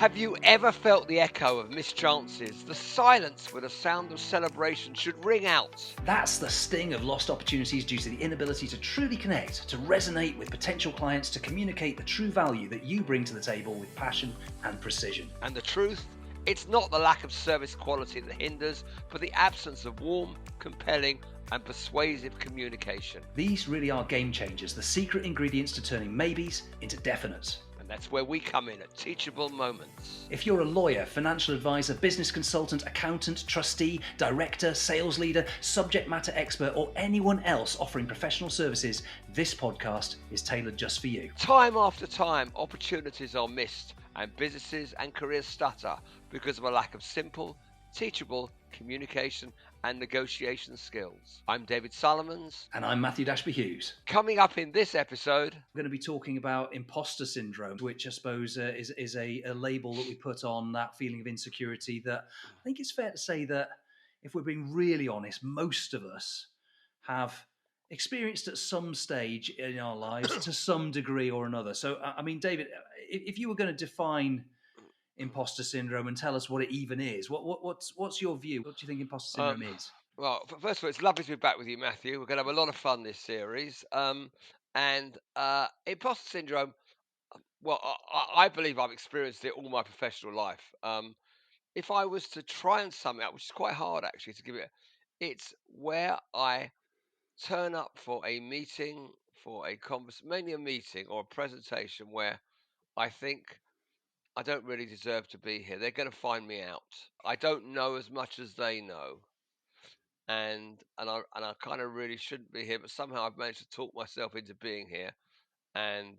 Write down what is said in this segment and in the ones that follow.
Have you ever felt the echo of mischances, the silence where the sound of celebration should ring out? That's the sting of lost opportunities due to the inability to truly connect, to resonate with potential clients, to communicate the true value that you bring to the table with passion and precision. And the truth? It's not the lack of service quality that hinders, but the absence of warm, compelling, and persuasive communication. These really are game changers, the secret ingredients to turning maybes into definites. And that's where we come in at Teachable Moments. If you're a lawyer, financial advisor, business consultant, accountant, trustee, director, sales leader, subject matter expert, or anyone else offering professional services, this podcast is tailored just for you. Time after time, opportunities are missed and businesses and careers stutter because of a lack of simple, teachable communication and negotiation skills. I'm David Salamons. And I'm Matthew Dashby-Hughes. Coming up in this episode, we're going to be talking about imposter syndrome, which I suppose is a label that we put on that feeling of insecurity that I think it's fair to say that, if we're being really honest, most of us have experienced at some stage in our lives to some degree or another. So, I mean, David, if you were going to define imposter syndrome and tell us what it even is, what's your view? What do you think imposter syndrome is? Well, first of all, it's lovely to be back with you, Matthew. We're going to have a lot of fun this series. And imposter syndrome, well, I believe I've experienced it all my professional life. If I was to try and sum it up, which is quite hard actually to give it, it's where I turn up for a meeting, for a conversation, mainly a meeting or a presentation where I think I don't really deserve to be here. They're going to find me out. I don't know as much as they know, and I kind of really shouldn't be here, but somehow I've managed to talk myself into being here, and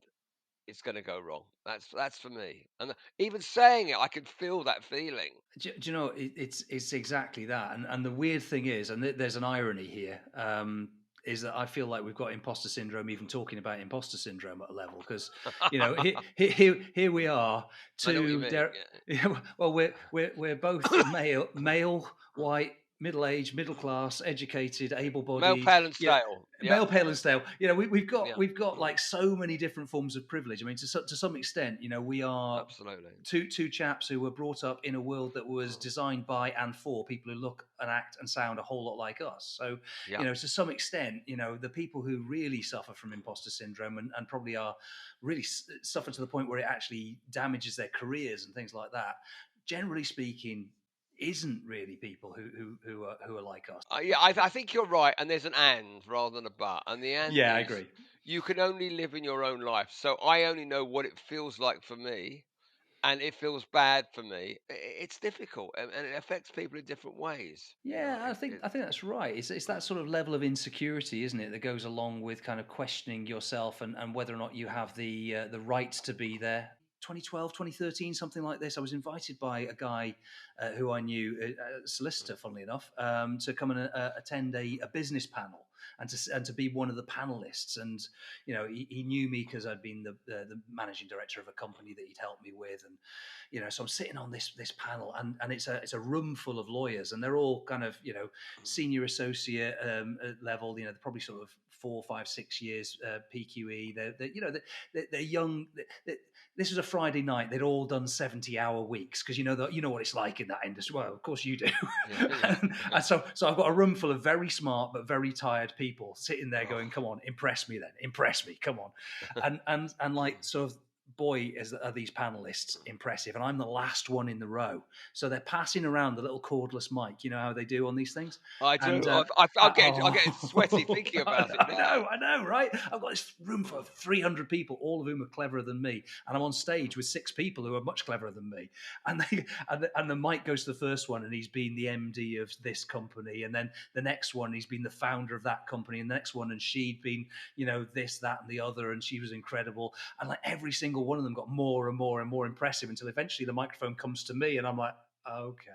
it's going to go wrong. That's for me. And even saying it, I can feel that feeling. Do you know, it's exactly that. And the weird thing is, and there's an irony here, is that I feel like we've got imposter syndrome even talking about imposter syndrome at a level, because here we are, well, we're both male, white, middle-aged, middle-class, educated, able-bodied, male, pale and stale. Male, pale and stale. We've got like so many different forms of privilege. I mean, to some extent, we are absolutely two chaps who were brought up in a world that was designed by and for people who look and act and sound a whole lot like us. So, to some extent, the people who really suffer from imposter syndrome and probably are really suffer to the point where it actually damages their careers and things like that, generally speaking, isn't really people who are like us. I think you're right, and there's an and rather than a but, and the and I agree. You can only live in your own life, so I only know what it feels like for me, and it feels bad for me. It's difficult, and it affects people in different ways. Yeah, I think that's right. It's that sort of level of insecurity, isn't it, that goes along with kind of questioning yourself and whether or not you have the right to be there. 2012, 2013, something like this. I was invited by a guy who I knew, a solicitor, funnily enough, to come and attend a business panel and to be one of the panelists. And he knew me because I'd been the managing director of a company that he'd helped me with, and so I'm sitting on this panel, and it's a room full of lawyers, and they're all kind of senior associate level. They're probably sort of 4, 5, 6 years PQE. They're young. This was a Friday night. They'd all done 70-hour weeks, because you know what it's like in that industry. Well, of course you do. And so I've got a room full of very smart but very tired people sitting there going, "Come on, impress me then, impress me, come on." and like sort of, boy, are these panelists impressive, and I'm the last one in the row. So they're passing around the little cordless mic. You know how they do on these things? I do. And, I'm getting sweaty thinking about it now. I know, right? I've got this room full of 300 people, all of whom are cleverer than me, and I'm on stage with 6 people who are much cleverer than me. And the mic goes to the first one, and he's been the MD of this company, and then the next one, he's been the founder of that company, and the next one, and she'd been, this, that, and the other, and she was incredible. And like every single one of them got more and more and more impressive, until eventually the microphone comes to me, and I'm like, okay,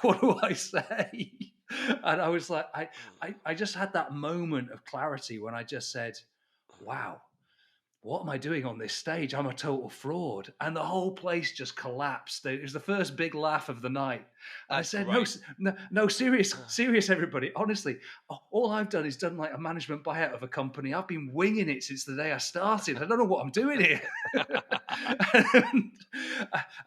what do I say? And I was like, I just had that moment of clarity when I just said, wow, what am I doing on this stage? I'm a total fraud. And the whole place just collapsed. It was the first big laugh of the night. And I That's said, no, great. no, no, serious, everybody. Honestly, all I've done is done like a management buyout of a company. I've been winging it since the day I started. I don't know what I'm doing here. and,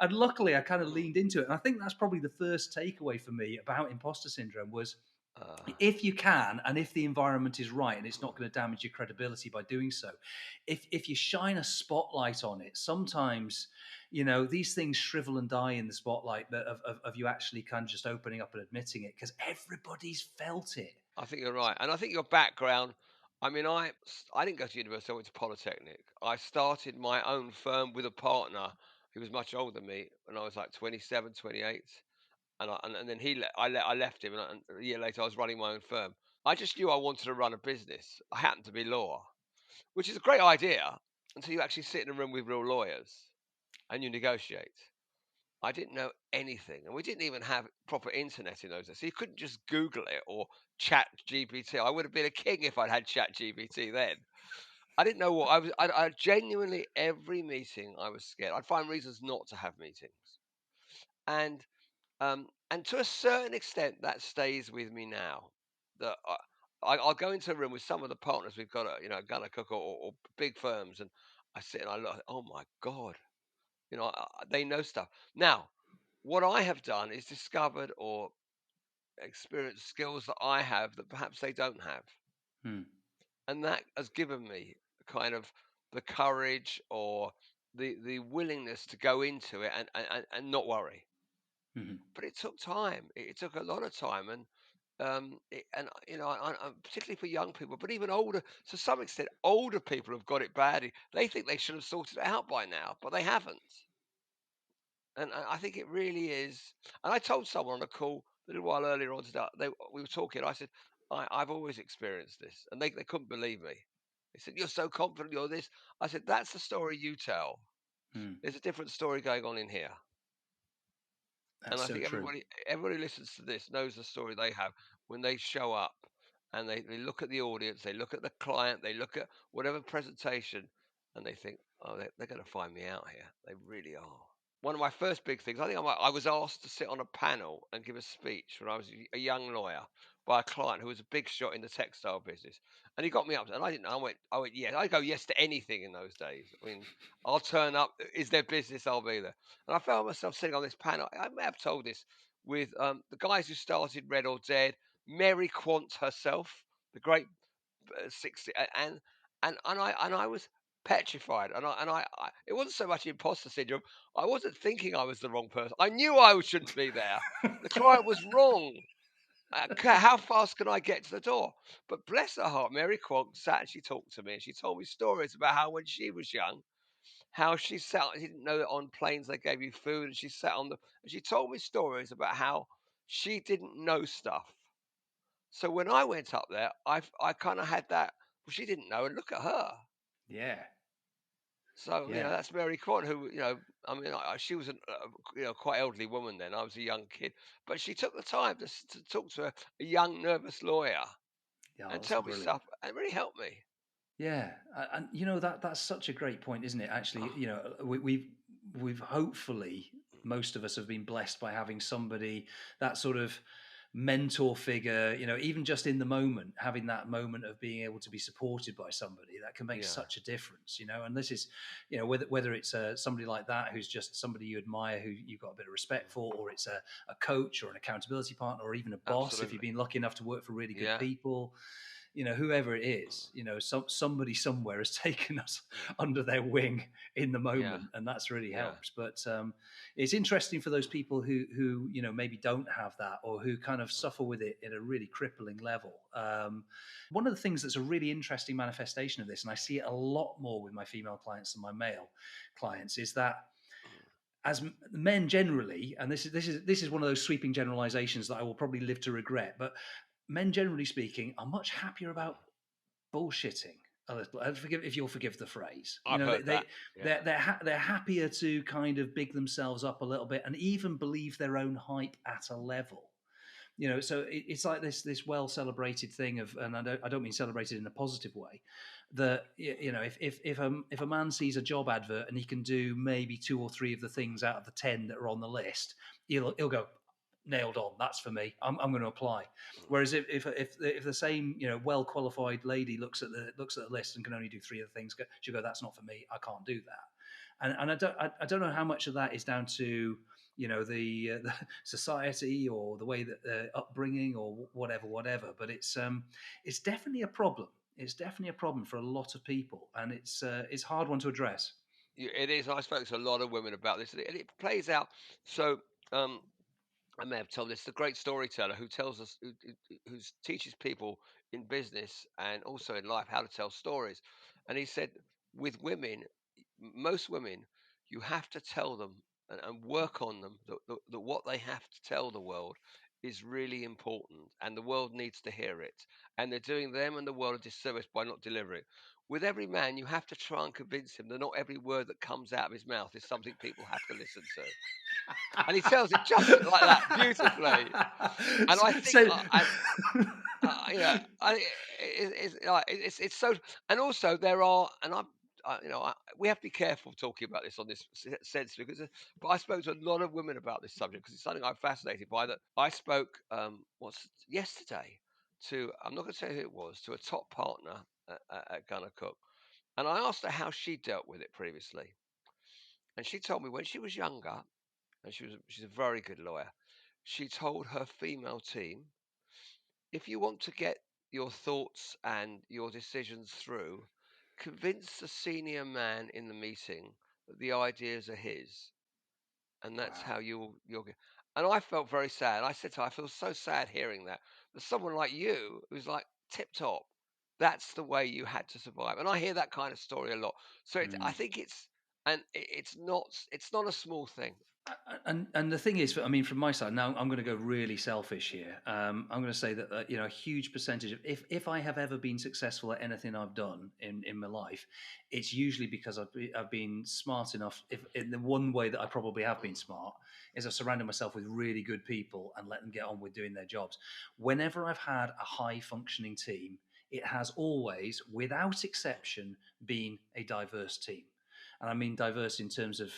and luckily, I kind of leaned into it. And I think that's probably the first takeaway for me about imposter syndrome was Uh, if you can, and if the environment is right and it's not going to damage your credibility by doing so, if you shine a spotlight on it, sometimes these things shrivel and die in the spotlight of you actually kind of just opening up and admitting it, because everybody's felt it. I think you're right, and I think your background. I mean, I didn't go to university. I went to Polytechnic. I started my own firm with a partner who was much older than me when I was like 27, 28. And then I left him, and a year later I was running my own firm. I just knew I wanted to run a business. I happened to be law, which is a great idea until you actually sit in a room with real lawyers and you negotiate. I didn't know anything, and we didn't even have proper internet in those days, so you couldn't just Google it or Chat GPT. I would have been a king if I'd had Chat GPT then. I didn't know what I was. I genuinely every meeting I was scared. I'd find reasons not to have meetings, and and to a certain extent, that stays with me now. That I'll go into a room with some of the partners we've got, Gunnercooke or big firms, and I sit and I look. Oh my god, they know stuff. Now, what I have done is discovered or experienced skills that I have that perhaps they don't have, Hmm. and that has given me kind of the courage or the willingness to go into it and not worry. Hmm. But it took time. It took a lot of time, and particularly for young people, but even older. To some extent, older people have got it badly. They think they should have sorted it out by now, but they haven't. And I think it really is. And I told someone on a call a little while earlier on today. We were talking. I said, I've always experienced this, and they couldn't believe me. They said, "You're so confident. You're this." I said, "That's the story you tell. Hmm. There's a different story going on in here." And That's I so think true. everybody listens to this knows the story they have when they show up and they look at the audience, they look at the client, they look at whatever presentation, and they think, oh, they're going to find me out here. They really are. One of my first big things, I was asked to sit on a panel and give a speech when I was a young lawyer by a client who was a big shot in the textile business. And he got me up, and I didn't know. I went, yes. I go yes to anything in those days. I mean, I'll turn up. Is there business? I'll be there. And I found myself sitting on this panel. I may have told this with the guys who started Red or Dead, Mary Quant herself, the great 60, and I was petrified, and it wasn't so much imposter syndrome. I wasn't thinking I was the wrong person. I knew I shouldn't be there. The client was wrong. How fast can I get to the door? But bless her heart, Mary Quant sat and she talked to me, and she told me stories about how when she was young, how she sat. She didn't know that on planes they gave you food, and she sat on the. And she told me stories about how she didn't know stuff. So when I went up there, I kind of had that. Well, she didn't know, and look at her. Yeah. So Yeah. that's Mary Quant, who I mean, she was a quite elderly woman then. I was a young kid, but she took the time to talk to a young nervous lawyer Yeah, and that's tell me brilliant. stuff, and it really helped me. Yeah, and that's such a great point, isn't it? Actually, Oh, we've hopefully, most of us have been blessed by having somebody, that sort of mentor figure. Even just in the moment, having that moment of being able to be supported by somebody, that can make yeah, such a difference. And this is, whether it's somebody like that who's just somebody you admire, who you've got a bit of respect for, or it's a coach or an accountability partner, or even a boss if you've absolutely. been lucky enough to work for really good Yeah, people. Whoever it is, somebody somewhere has taken us under their wing in the yeah, moment, and that's really yeah. helps. But it's interesting for those people who maybe don't have that, or who kind of suffer with it at a really crippling level. One of the things that's a really interesting manifestation of this, and I see it a lot more with my female clients than my male clients, is that as men generally, and this is one of those sweeping generalizations that I will probably live to regret, but men generally speaking are much happier about bullshitting a little. And forgive if you'll forgive the phrase. I've heard that. They Yeah, they're happier to kind of big themselves up a little bit and even believe their own hype at a level. So it's like this well celebrated thing of, and I don't mean celebrated in a positive way, that if a man sees a job advert and he can do maybe two or three of the things out of the 10 that are on the list, he'll go, nailed on, that's for me, I'm going to apply. Whereas if the same well qualified lady looks at the list and can only do three of the things, she'll go, that's not for me, I can't do that. And I don't know how much of that is down to the society or the way that upbringing or whatever, but it's definitely a problem. It's definitely a problem for a lot of people, and it's a hard one to address. It is. I spoke to a lot of women about this, and it plays out. So, um, I may have told this. The great storyteller who tells us, who teaches people in business and also in life how to tell stories. And he said, with women, most women, you have to tell them and work on them that what they have to tell the world is really important, and the world needs to hear it. And they're doing them and the world a disservice by not delivering it. With every man, you have to try and convince him that not every word that comes out of his mouth is something people have to listen to. And he tells it just like that, beautifully. And I think, So, it's so. And also there are, and we have to be careful talking about this on this sense because, but I spoke to a lot of women about this subject because it's something I'm fascinated by. That I spoke, what's yesterday, to, I'm not going to say who it was, to a top partner at Gunnercooke, and I asked her how she dealt with it previously, and she told me when she was younger, and she's a very good lawyer. She told her female team, if you want to get your thoughts and your decisions through, convince the senior man in the meeting that the ideas are his, and that's wow. how you'll get. And I felt very sad. I said to her, I feel so sad hearing that. That someone like you, who's like tip top, that's the way you had to survive. And I hear that kind of story a lot. So I Mm. think it's not a small thing. And the thing is, I mean, from my side now, I'm going to go really selfish here. I'm going to say that a huge percentage of, if I have ever been successful at anything I've done in my life, it's usually because I've been smart enough. If in the one way that I probably have been smart is I've surrounded myself with really good people and let them get on with doing their jobs. Whenever I've had a high functioning team, it has always, without exception, been a diverse team. And I mean diverse in terms of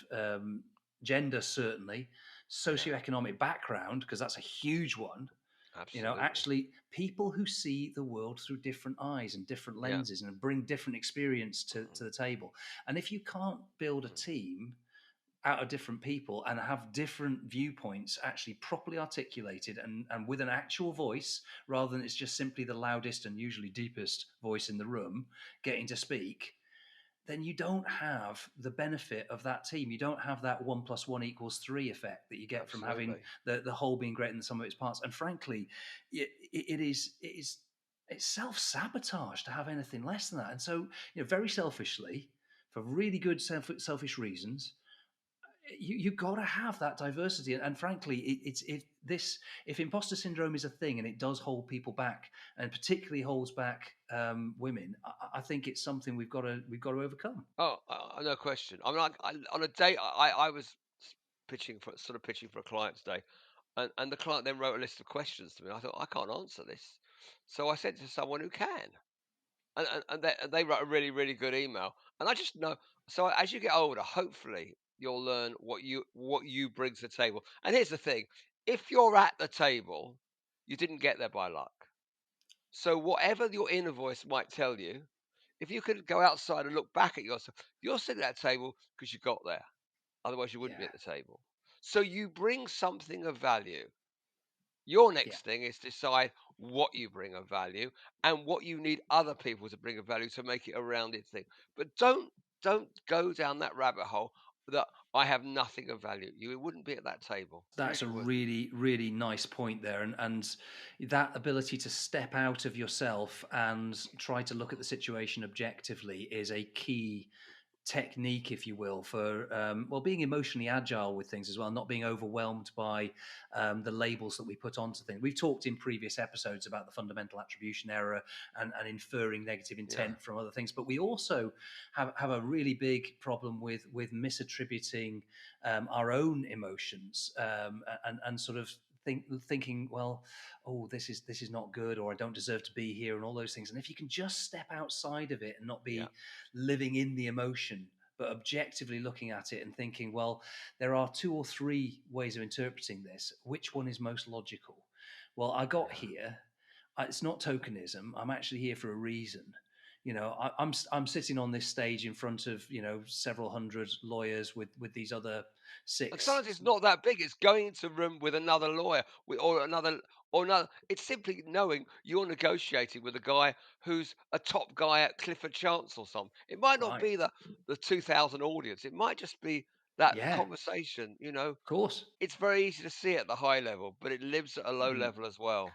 gender, certainly, Yeah, socioeconomic background, because that's a huge one. absolutely. Actually, people who see the world through different eyes and different Yeah. lenses and bring different experience to the table. And if you can't build a Mm. team out of different people and have different viewpoints actually properly articulated and with an actual voice, rather than it's just simply the loudest and usually deepest voice in the room getting to speak, then you don't have the benefit of that team. You don't have that 1+1 = 3 effect that you get from having Absolutely. the whole being greater than the sum of its parts. And frankly, it's self sabotage to have anything less than that. And so, very selfishly, for really good selfish reasons, you've got to have that diversity. And frankly, if imposter syndrome is a thing and it does hold people back, and particularly holds back women, I think it's something we've got to overcome. Oh, no question. I mean, on a day, I was pitching for a client today, and the client then wrote a list of questions to me. I thought I can't answer this, so I sent it to someone who can, and they wrote a really really good email. And I just know. So as you get older, hopefully you'll learn what you bring to the table. And here's the thing: if you're at the table, you didn't get there by luck. So whatever your inner voice might tell you, if you could go outside and look back at yourself, you're sitting at that table because you got there. Otherwise, you wouldn't be Yeah, at the table. So you bring something of value. Your yeah. next thing is decide what you bring of value and what you need other people to bring of value to make it a rounded thing. But don't go down that rabbit hole that I have nothing of value. You wouldn't be at that table. You That's a really wouldn't. really, really nice point there, and that ability to step out of yourself and try to look at the situation objectively is a key technique, if you will, for being emotionally agile with things as well, not being overwhelmed by the labels that we put onto things. We've talked in previous episodes about the fundamental attribution error and inferring negative Yeah. intent from other things, but we also have a really big problem with misattributing our own emotions and sort of thinking, well, oh, this is not good, or I don't deserve to be here, and all those things. And if you can just step outside of it and not Yeah. be living in the emotion, but objectively looking at it and thinking, well, there are two or three ways of interpreting this. Which one is most logical? Well, I got Yeah. here. It's not tokenism. I'm actually here for a reason. I'm sitting on this stage in front of several hundred lawyers with these other And six. sometimes it's not that big. It's going into a room with another lawyer, or another. It's simply knowing you're negotiating with a guy who's a top guy at Clifford Chance or something. It might not Right. be the 2,000 audience. It might just be that Yeah, of conversation. course. It's very easy to see at the high level, but it lives at a low Mm. level as well.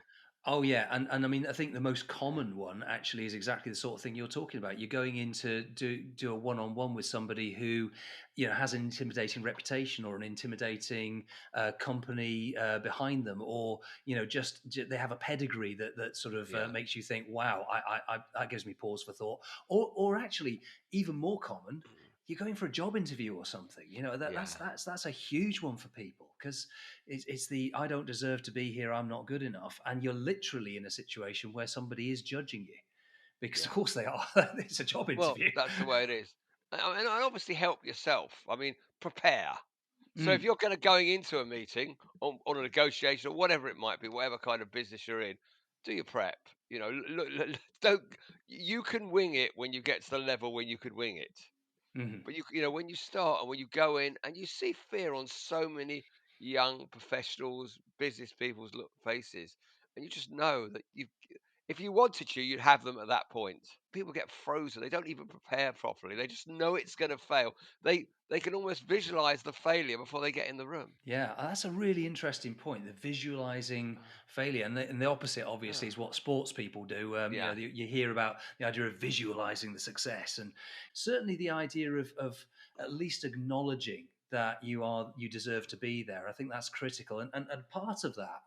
Oh yeah, and I mean, I think the most common one actually is exactly the sort of thing you're talking about. You're going in to do a one-on-one with somebody who, has an intimidating reputation or an intimidating company behind them, or they have a pedigree that sort of Yeah. makes you think, wow, that gives me pause for thought. Or actually, even more common, you're going for a job interview or something. That's Yeah. that's a huge one for people because it's the I don't deserve to be here. I'm not good enough, and you're literally in a situation where somebody is judging you because, of Yeah. course, they are. It's a job Well, interview. that's the way it is. And obviously help yourself. I mean, prepare. So if Mm, you're going to going into a meeting on a negotiation or whatever it might be, whatever kind of business you're in, do your prep. Don't. You can wing it when you get to the level when you could wing it. mhm. But when you start and when you go in and you see fear on so many young professionals, business people's faces, and you just know that if you wanted to, you'd have them at that point. People get frozen. They don't even prepare properly. They just know it's going to fail. They can almost visualize the failure before they get in the room. Yeah, that's a really interesting point. The visualizing failure, and the opposite, obviously, Yeah. is what sports people do. Yeah. You hear about the idea of visualizing the success, and certainly the idea of at least acknowledging that you deserve to be there. I think that's critical, and part of that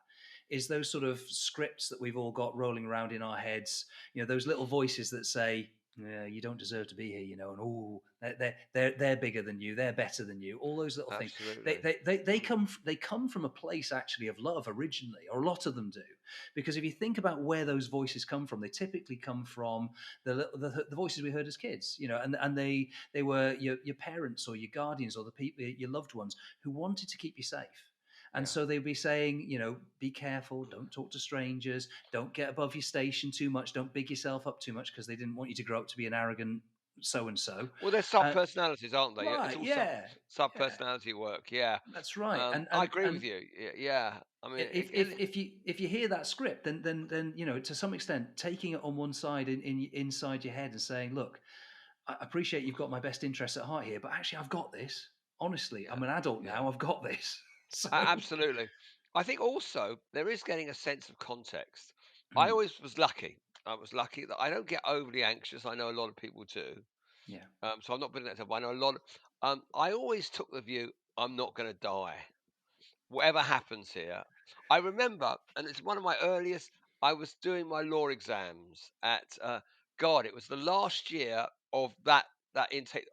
is those sort of scripts that we've all got rolling around in our heads. Those little voices that say, yeah, you don't deserve to be here, and oh, they're bigger than you, they're better than you. All those little things, they Absolutely. they they, they come they come from a place actually of love originally, or a lot of them do, because if you think about where those voices come from, they typically come from the voices we heard as kids, and they were your parents or your guardians or the people, your loved ones, who wanted to keep you safe. And Yeah. so they'd be saying, be careful, don't talk to strangers, don't get above your station too much, don't big yourself up too much, because they didn't want you to grow up to be an arrogant so and so. Well, they're sub personalities, aren't they? Yeah, it's Right, all yeah, sub yeah, personality work. Yeah. that's right. And I and agree with and you. Yeah. I mean, if you hear that script, then to some extent taking it on one side inside your head and saying, look, I appreciate you've got my best interests at heart here, but actually I've got this. Honestly, yeah. I'm an adult Yeah. now. I've got this. So, Absolutely. I think also there is getting a sense of context. I mm, always was lucky. I was lucky that I don't get overly anxious. I know a lot of people do. yeah. So I'm not putting that to. I know a lot. I always took the view I'm not going to die. Whatever happens here. I remember, and it's one of my earliest. I was doing my law exams at God. It was the last year of that intake.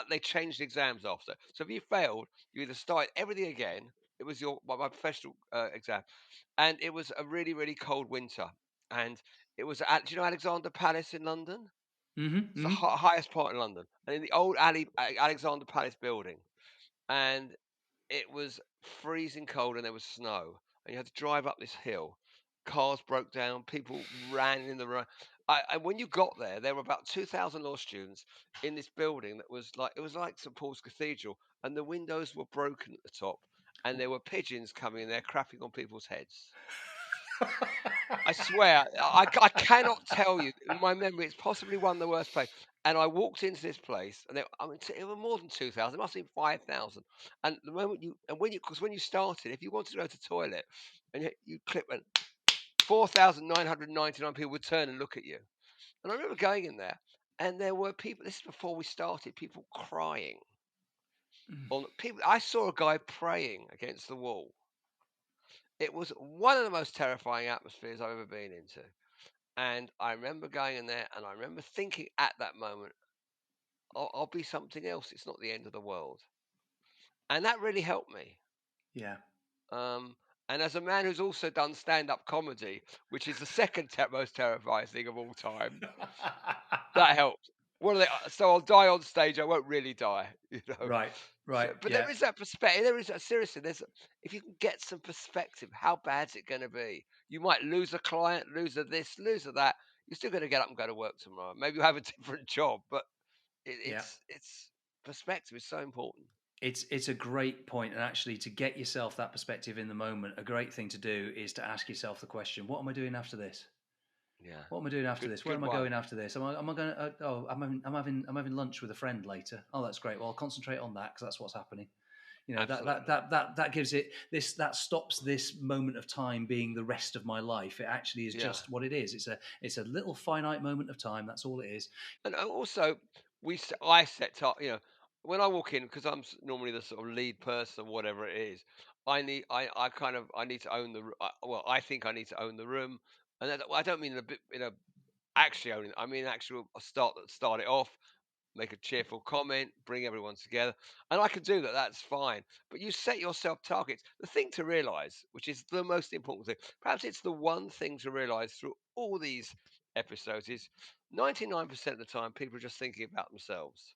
They changed the exams after. So if you failed, you either started everything again. It was my professional exam, and it was a really really cold winter, and it was at, do you know Alexander Palace in London? Hmm. It's the Hmm. highest part in London, and in the old Alexander Palace building, and it was freezing cold and there was snow, and you had to drive up this hill. Cars broke down, people ran in the road. And when you got there, there were about 2,000 law students in this building that was like, it was like St Paul's Cathedral, and the windows were broken at the top, and there were pigeons coming in there crapping on people's heads. I swear, I cannot tell you. In my memory, it's possibly one of the worst places. And I walked into this place, and I mean, it were more than 2,000. It must have been 5,000. And the moment because when you started, if you wanted to go to the toilet, and you click, and 4,999 people would turn and look at you. And I remember going in there, and there were people. This is before we started. People crying on people. I saw a guy praying against the wall. It was one of the most terrifying atmospheres I've ever been into. And I remember going in there and I remember thinking at that moment, I'll be something else. It's not the end of the world. And that really helped me. Yeah. And as a man who's also done stand-up comedy, which is the second most terrifying thing of all time, that helps. What are they? So I'll die on stage. I won't really die, you know. Right, So, right, but yeah, there is that perspective. There is seriously. If you can get some perspective, how bad's it going to be? You might lose a client, lose a this, lose a that. You're still going to get up and go to work tomorrow. Maybe you have a different job, but yeah. it's perspective is so important. It's a great point, and actually, to get yourself that perspective in the moment, a great thing to do is to ask yourself the question: what am I doing after this? Yeah, What am I doing after good this? Where good am I one. going after this? Am I going to? Oh, I'm having lunch with a friend later. Oh, that's great. Well, I'll concentrate on that because that's what's happening. You know, Absolutely. that gives it this, that stops this moment of time being the rest of my life. It actually is Yeah. just what it is. It's a little finite moment of time. That's all it is. And also, I set up, when I walk in, because normally the sort of lead person, whatever it is. I need to own well, I think I need to own the room, and I don't mean in a bit, actually owning. I mean actual start it off, make a cheerful comment, bring everyone together, and I can do that. That's fine. But you set yourself targets. The thing to realize, which is the most important thing, perhaps it's the one thing to realize through all these episodes, is 99% of the time people are just thinking about themselves.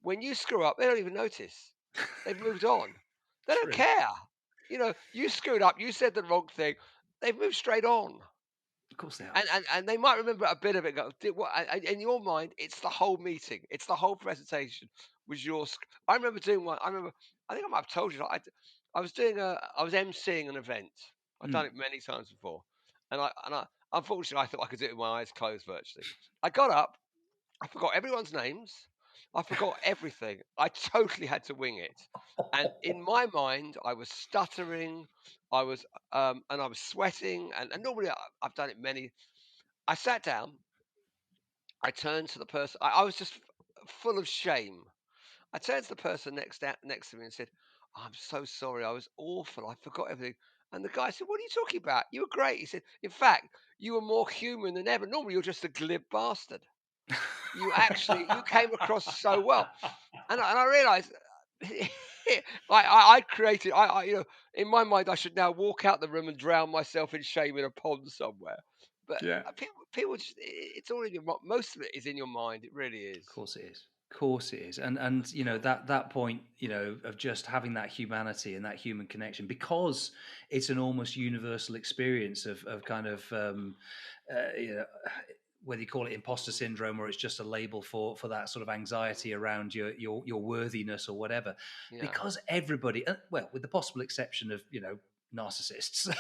When you screw up, they don't even notice. They've moved on. They don't True. care. You screwed up. You said the wrong thing. They've moved straight on. Of course they have. And they might remember a bit of it. Go, "Did what?" And in your mind, it's the whole meeting. It's the whole presentation. Was your? I remember doing one. I remember. I think I might have told you. I was doing I was emceeing an event. I've Mm. done it many times before, and I unfortunately I thought I could do it with my eyes closed virtually. I got up. I forgot everyone's names. I forgot everything. I totally had to wing it. And in my mind, I was stuttering. I was, and I was sweating. And normally I've done it many. I sat down. I turned to the person. I was just full of shame. I turned to the person next to me and said, "I'm so sorry. I was awful. I forgot everything." And the guy said, "What are you talking about? You were great." He said, "In fact, you were more human than ever. Normally, you're just a glib bastard. You came across so well." And I realized I created in my mind I should now walk out the room and drown myself in shame in a pond somewhere. But Yeah. people just it's all in your most of it is in your mind. It really is. Of course it is. Of course it is. And that point, of just having that humanity and that human connection, because it's an almost universal experience of kind of whether you call it imposter syndrome or it's just a label for that sort of anxiety around your worthiness or whatever. Yeah. Because everybody, well, with the possible exception of narcissists,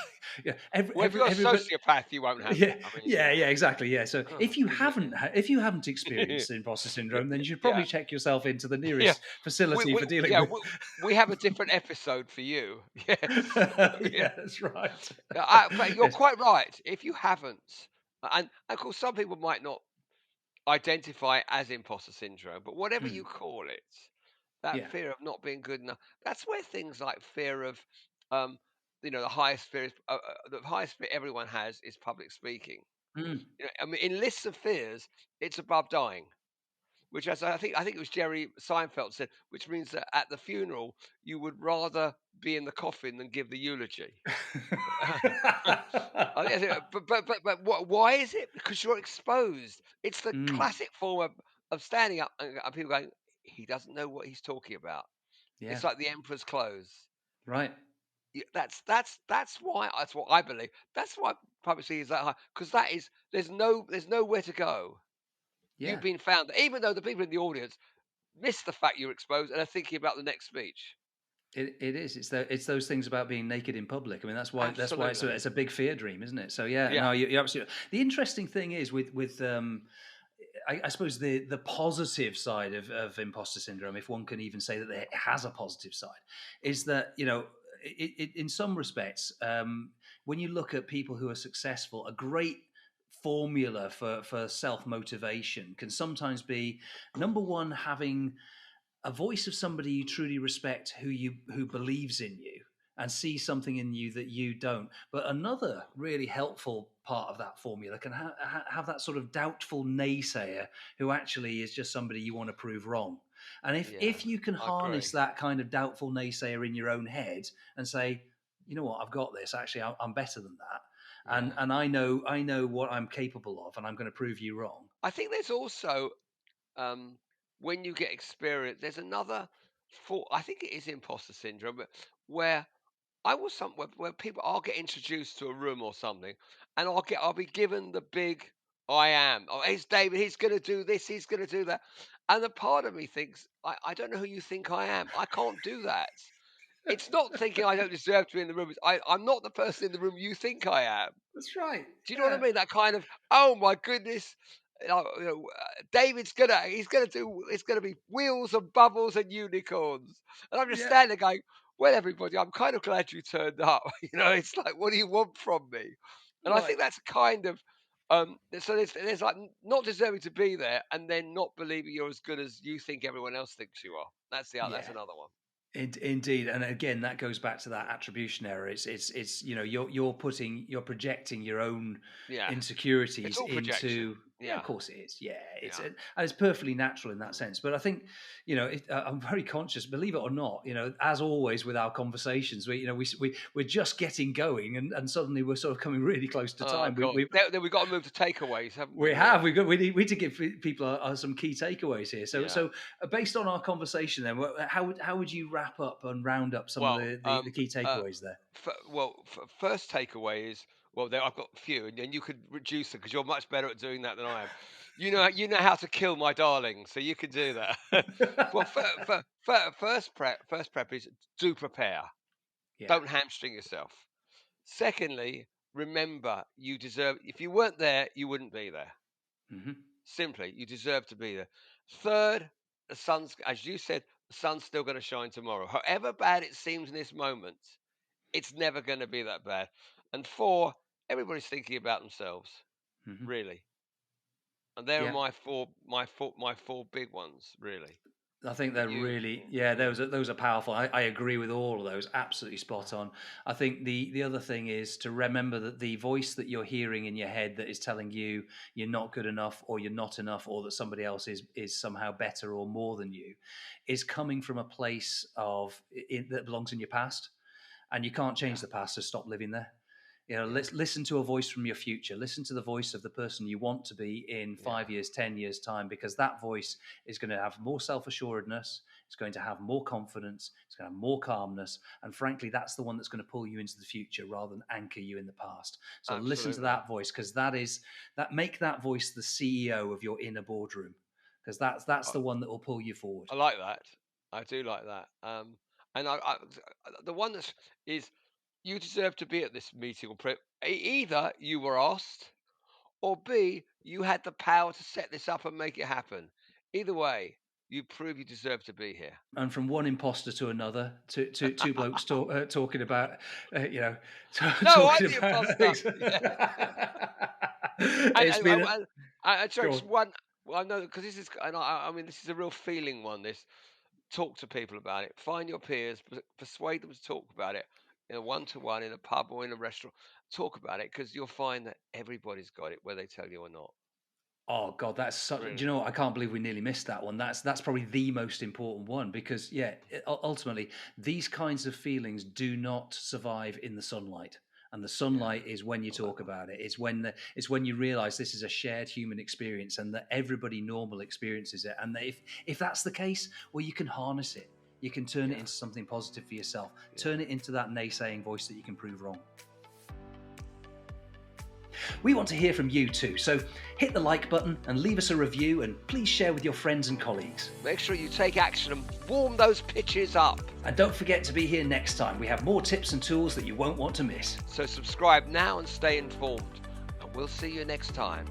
yeah, Well, if you're a everybody. sociopath, you won't have it. Yeah, I mean, yeah, yeah, exactly. Yeah. So if you 'cause haven't experienced imposter syndrome, then you should yeah, probably check yourself into the yeah. nearest facility We for dealing yeah with. we have a different episode for you. Yeah, yeah. Yeah, that's right. But you're Yes. quite right. If you haven't, and of course, some people might not identify it as imposter syndrome, but whatever you Mm, call it, that yeah. fear of not being good enough, that's where things like fear of, um, the highest fear everyone has is public speaking. Mm. I mean, in lists of fears, it's above dying. Which, as I think it was Jerry Seinfeld said, which means that at the funeral you would rather be in the coffin than give the eulogy. But why is it? Because you're exposed. It's the Mm, classic form of standing up and people going, he doesn't know what he's talking about. yeah. It's like the emperor's clothes. Right. That's why that's what I believe. That's why publicity is that high because there's nowhere to go. You've Yeah. been found, even though the people in the audience miss the fact you're exposed and are thinking about the next speech. It is. It's those things about being naked in public. I mean, that's why it's Absolutely. it's a big fear dream, isn't it? So yeah, Yeah. no, you're absolutely. The interesting thing is with I suppose the positive side of imposter syndrome, if one can even say that it has a positive side, is that in some respects, when you look at people who are successful, a great formula for self motivation can sometimes be number one, having a voice of somebody you truly respect, who believes in you and sees something in you that you don't. But another really helpful part of that formula can have that sort of doubtful naysayer who actually is just somebody you want to prove wrong. And if Yeah. if you can I agree. harness that kind of doubtful naysayer in your own head and say, you know what, I've got this. Actually, I'm better than that, Yeah. and I know what I'm capable of, and I'm going to prove you wrong. I think there's also um, when you get experience, there's another for I think it is imposter syndrome, but where I was somewhere where people I'll get introduced to a room or something, and I'll be given the big I am. Oh, it's David. He's going to do this. He's going to do that. And a part of me thinks, I don't know who you think I am. I can't do that. It's not thinking I don't deserve to be in the room. I'm not the person in the room you think I am. That's right. Do you know what I Yeah. mean? That kind of, oh my goodness, David's he's gonna do, it's gonna be wheels and bubbles and unicorns, and I'm just Yeah. standing there going, well, everybody, I'm kind of glad you turned up. It's like, what do you want from me? And I Right. think that's kind of, so there's like not deserving to be there, and then not believing you're as good as you think everyone else thinks you are. That's Yeah. another one. Indeed, and again, that goes back to that attribution error. It's you're projecting your own Yeah, it's insecurities all projection. into. Yeah, of Yeah, course it is. Yeah, yeah. and it's perfectly natural in that sense. But I think I'm very conscious, believe it or not. As always with our conversations, we're just getting going, and suddenly we're sort of coming really close to Oh time. God, then we've got to move to takeaways, haven't we? We Yeah, have. We need to give people some key takeaways here. So, yeah. based on our conversation, then, how would you wrap up and round up some of Well, the key takeaways there? first takeaway is, well, there I've got a few, and you could reduce them because you're much better at doing that than I am. You know how to kill my darling, so you can do that. Well, first prep is do prepare. Yeah. Don't hamstring yourself. Secondly, remember you deserve. If you weren't there, you wouldn't be there. Hmm. Simply, you deserve to be there. Third, the sun's, as you said, the sun's still going to shine tomorrow. However bad it seems in this moment, it's never going to be that bad. And four, everybody's thinking about themselves, Hmm. really. And there are Yeah. my four big ones, really. I think But they're you, really, yeah, yeah, those are powerful. I agree with all of those. Absolutely spot on. I think the other thing is to remember that the voice that you're hearing in your head that is telling you you're not good enough or you're not enough or that somebody else is somehow better or more than you is coming from a place that belongs in your past, and you can't yeah, change the past, so stop living there. yeah, Let's listen to a voice from your future. Listen to the voice of the person you want to be in yeah. 5 years, 10 years time, because that voice is going to have more self-assuredness. It's going to have more confidence. It's going to have more calmness, and frankly, that's the one that's going to pull you into the future rather than anchor you in the past. So listen to Absolutely. that voice, because make that voice the CEO of your inner boardroom, because that's I, the one that will pull you forward. I like that. I do like that. And the one is you deserve to be at this meeting or prep. Either you were asked, or B, you had the power to set this up and make it happen. Either way, you prove you deserve to be here. And from one imposter to another, two blokes talking about, you know, No, I'm talking the about imposter. things. Yeah. And It's and, been and, and go just on. one. Well, I know because this is, and I mean, this is a real feeling one. This talk to people about it. Find your peers, persuade them to talk about it in a one-to-one in a pub or in a restaurant. Talk about it because you'll find that everybody's got it, whether they tell you or not. Oh God, that's such. Do you Really. know what? I can't believe we nearly missed that one. That's probably the most important one because yeah, ultimately these kinds of feelings do not survive in the sunlight. And the Yeah. sunlight is when you I like talk about it. It's when you realize this is a shared human experience and that everybody normal experiences it. And that if that's the case, well, you can harness it. You can turn it Yeah. into something positive for yourself. Yeah. Turn it into that naysaying voice that you can prove wrong. We want to hear from you too, so hit the like button and leave us a review, and please share with your friends and colleagues. Make sure you take action and warm those pitches up. And don't forget to be here next time. We have more tips and tools that you won't want to miss. So subscribe now and stay informed. And we'll see you next time.